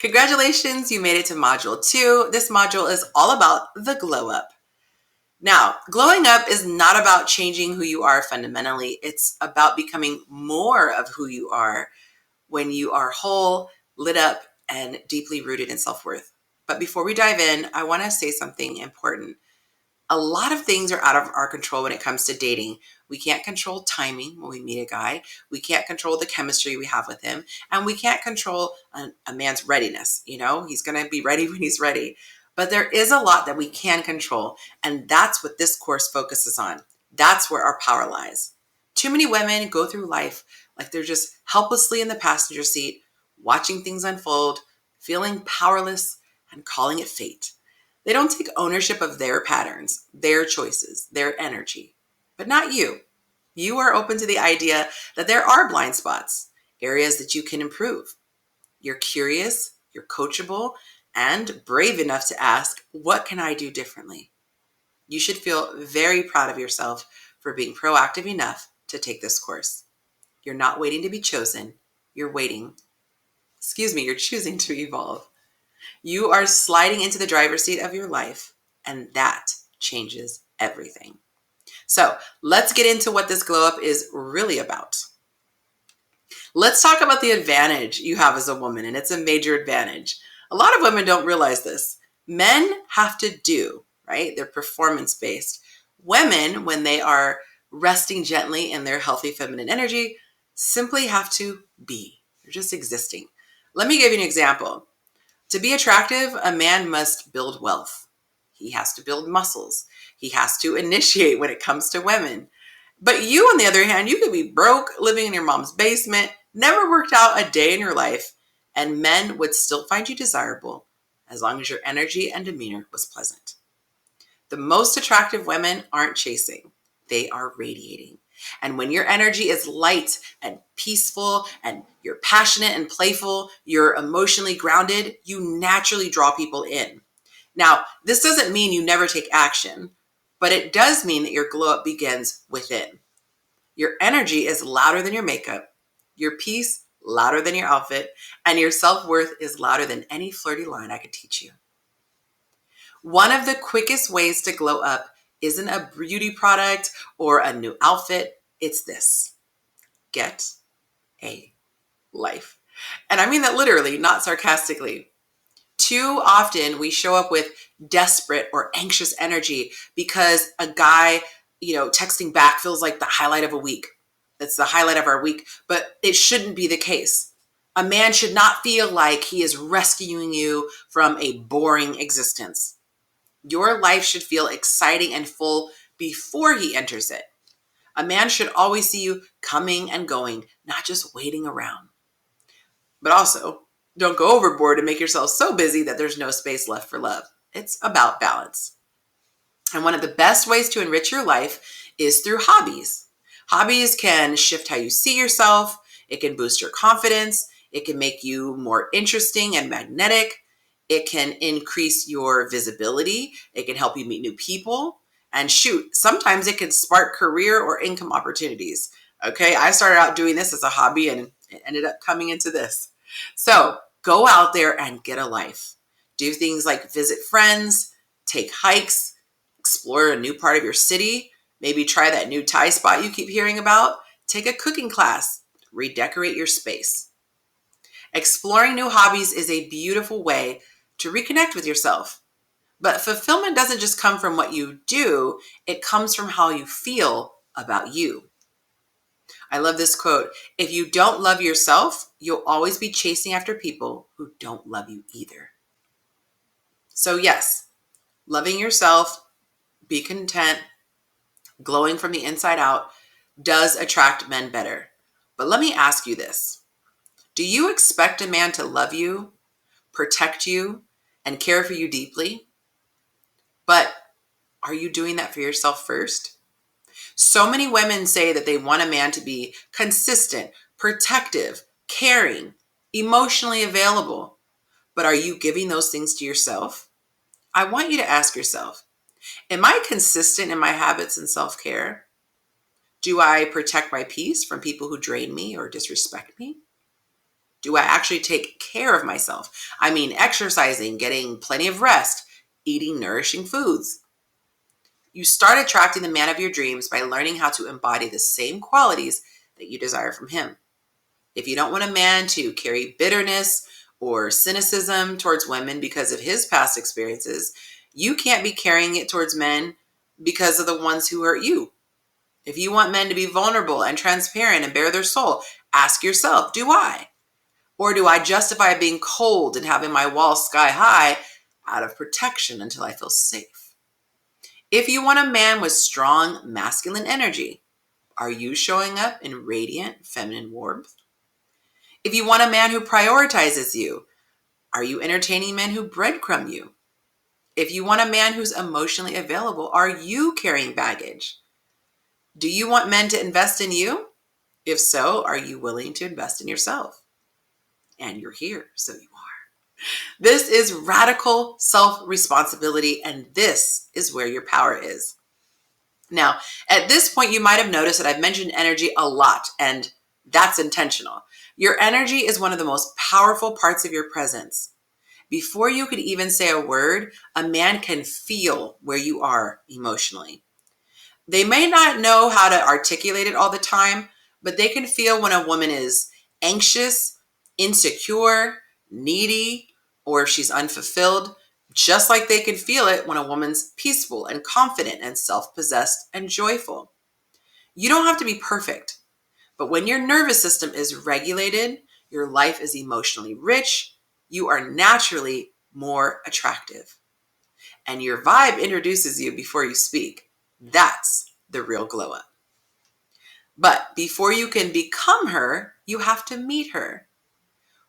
Congratulations, you made it to module 2. This module is all about the glow up. Now, glowing up is not about changing who you are fundamentally. It's about becoming more of who you are when you are whole, lit up, and deeply rooted in self-worth. But before we dive in, I want to say something important. A lot of things are out of our control when it comes to dating. We can't control timing when we meet a guy. We can't control the chemistry we have with him. And we can't control a man's readiness. He's going to be ready when he's ready. But there is a lot that we can control. And that's what this course focuses on. That's where our power lies. Too many women go through life like they're just helplessly in the passenger seat, watching things unfold, feeling powerless, and calling it fate. They don't take ownership of their patterns, their choices, their energy. But not you. You are open to the idea that there are blind spots, areas that you can improve. You're curious, you're coachable, and brave enough to ask, what can I do differently? You should feel very proud of yourself for being proactive enough to take this course. You're not waiting to be chosen. You're choosing to evolve. You are sliding into the driver's seat of your life, and that changes everything. So let's get into what this glow up is really about. Let's talk about the advantage you have as a woman, and it's a major advantage. A lot of women don't realize this. Men have to do, right? They're performance-based. Women, when they are resting gently in their healthy feminine energy, simply have to be. They're just existing. Let me give you an example. To be attractive, a man must build wealth. He has to build muscles. He has to initiate when it comes to women. But you, on the other hand, you could be broke, living in your mom's basement, never worked out a day in your life, and men would still find you desirable as long as your energy and demeanor was pleasant. The most attractive women aren't chasing. They are radiating. And when your energy is light and peaceful and you're passionate and playful, you're emotionally grounded, you naturally draw people in. Now, this doesn't mean you never take action, but it does mean that your glow up begins within. Your energy is louder than your makeup, your peace louder than your outfit, and your self-worth is louder than any flirty line I could teach you. One of the quickest ways to glow up isn't a beauty product or a new outfit. It's this: get a life. And I mean that literally, not sarcastically. Too often we show up with desperate or anxious energy because a guy, texting back feels like the highlight of a week. That's the highlight of our week, but it shouldn't be the case. A man should not feel like he is rescuing you from a boring existence. Your life should feel exciting and full before he enters it. A man should always see you coming and going, not just waiting around. But also, don't go overboard and make yourself so busy that there's no space left for love. It's about balance. And one of the best ways to enrich your life is through hobbies. Hobbies can shift how you see yourself. It can boost your confidence. It can make you more interesting and magnetic. It can increase your visibility. It can help you meet new people. And shoot, sometimes it can spark career or income opportunities. Okay, I started out doing this as a hobby and it ended up coming into this. So go out there and get a life. Do things like visit friends, take hikes, explore a new part of your city, maybe try that new Thai spot you keep hearing about, take a cooking class, redecorate your space. Exploring new hobbies is a beautiful way to reconnect with yourself. But fulfillment doesn't just come from what you do, it comes from how you feel about you. I love this quote: if you don't love yourself, you'll always be chasing after people who don't love you either. So yes, loving yourself, be content, glowing from the inside out does attract men better. But let me ask you this. Do you expect a man to love you, protect you, and care for you deeply? But are you doing that for yourself first? So many women say that they want a man to be consistent, protective, caring, emotionally available. But are you giving those things to yourself? I want you to ask yourself, am I consistent in my habits and self-care? Do I protect my peace from people who drain me or disrespect me? Do I actually take care of myself? I mean, exercising, getting plenty of rest, eating nourishing foods. You start attracting the man of your dreams by learning how to embody the same qualities that you desire from him. If you don't want a man to carry bitterness or cynicism towards women because of his past experiences, you can't be carrying it towards men because of the ones who hurt you. If you want men to be vulnerable and transparent and bare their soul, ask yourself, do I? Or do I justify being cold and having my walls sky high out of protection until I feel safe? If you want a man with strong masculine energy, are you showing up in radiant feminine warmth? If you want a man who prioritizes you, are you entertaining men who breadcrumb you? If you want a man who's emotionally available, are you carrying baggage? Do you want men to invest in you? If so, are you willing to invest in yourself? And you're here, so you are. This is radical self-responsibility, and this is where your power is. Now, at this point, you might have noticed that I've mentioned energy a lot, and that's intentional. Your energy is one of the most powerful parts of your presence. Before you could even say a word, a man can feel where you are emotionally. They may not know how to articulate it all the time, but they can feel when a woman is anxious, insecure, needy, or if she's unfulfilled, just like they can feel it when a woman's peaceful and confident and self-possessed and joyful. You don't have to be perfect, but when your nervous system is regulated, your life is emotionally rich, you are naturally more attractive. And your vibe introduces you before you speak. That's the real glow up. But before you can become her, you have to meet her.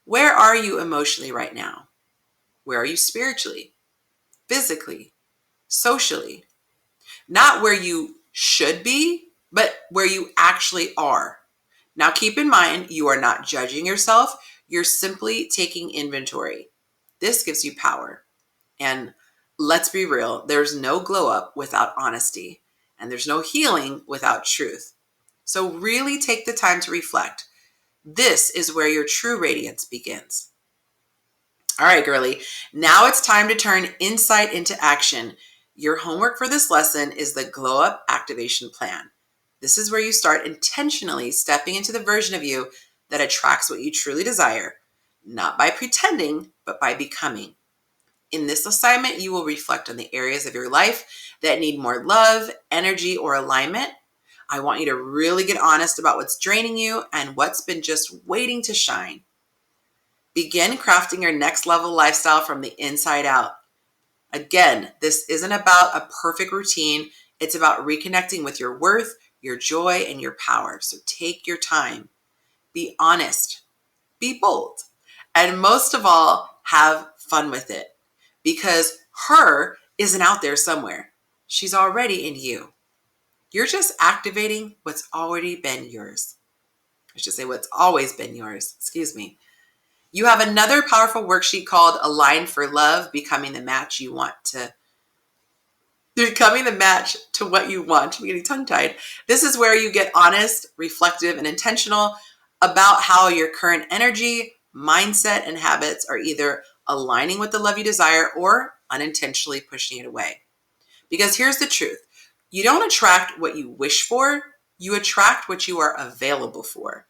Where are you emotionally right now? Where are you spiritually, physically, socially? Not where you should be, but where you actually are. Now keep in mind, you are not judging yourself. You're simply taking inventory. This gives you power. And let's be real, there's no glow up without honesty, and there's no healing without truth. So really take the time to reflect. This is where your true radiance begins. All right, girly, now it's time to turn insight into action. Your homework for this lesson is the Glow Up Activation Plan. This is where you start intentionally stepping into the version of you that attracts what you truly desire, not by pretending, but by becoming. In this assignment, you will reflect on the areas of your life that need more love, energy, or alignment. I want you to really get honest about what's draining you and what's been just waiting to shine. Begin crafting your next level lifestyle from the inside out. Again, this isn't about a perfect routine. It's about reconnecting with your worth, your joy, and your power. So take your time. Be honest. Be bold. And most of all, have fun with it. Because her isn't out there somewhere. She's already in you. You're just activating what's already been yours. I should say what's always been yours. Excuse me. You have another powerful worksheet called Align for Love, becoming the match to what you want. I'm getting tongue-tied. This is where you get honest, reflective, and intentional about how your current energy, mindset, and habits are either aligning with the love you desire or unintentionally pushing it away. Because here's the truth. You don't attract what you wish for, you attract what you are available for.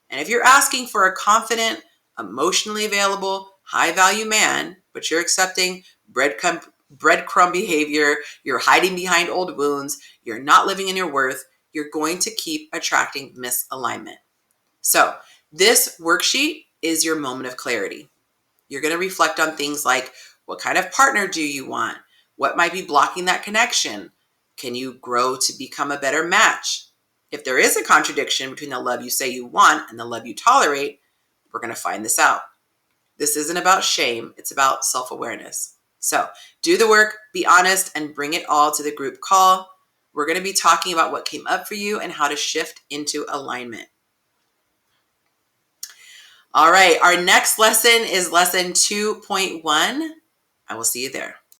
And if you're asking for a confident, emotionally available, high-value man, but you're accepting breadcrumb behavior, you're hiding behind old wounds, you're not living in your worth, you're going to keep attracting misalignment. So this worksheet is your moment of clarity. You're going to reflect on things like, what kind of partner do you want? What might be blocking that connection? Can you grow to become a better match? If there is a contradiction between the love you say you want and the love you tolerate, we're going to find this out. This isn't about shame. It's about self-awareness. So do the work, be honest, and bring it all to the group call. We're going to be talking about what came up for you and how to shift into alignment. All right, our next lesson is lesson 2.1. I will see you there.